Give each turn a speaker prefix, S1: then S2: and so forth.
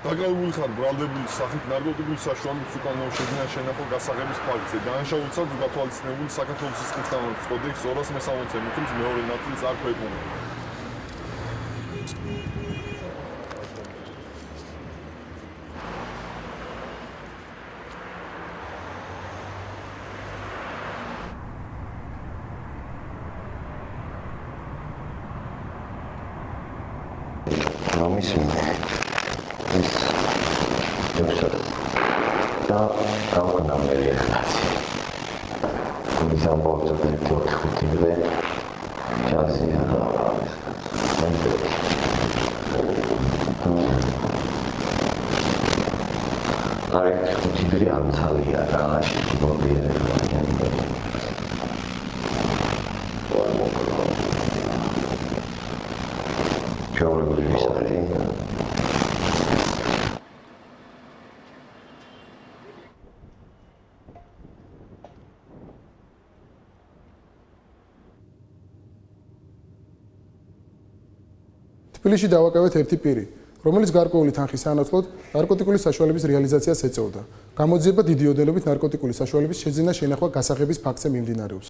S1: დაკავებული ხარ ბრალდებული სახით ნარკოტიკული საშუალების უკანონო შეძენა შენახვა გასაღების ფაქტზე. დანაშაულსაც გათვალისწინებული საქართველოს სისხლის განმავლობის კოდექსის 260 მუხლის მეორე ნაწილს არ ქვეყნდება.
S2: Promise me. Da calcuna meglio grazie. Quindi siamo molto attenti a tutti già sia consideriamo salire a lasci di vuol dire che volevo rivisare
S3: თბილისში დავაკავეთ ერთი პირი, რომელიც გარკვეული თანხის სანაცვლოდ ნარკოტიკული საშუალების რეალიზაციას ეწეოდა. გამოძიება დიდი ოდენობით ნარკოტიკული საშუალების შეძენა შენახვა გასაღების ფაქტზე მიმდინარეობს.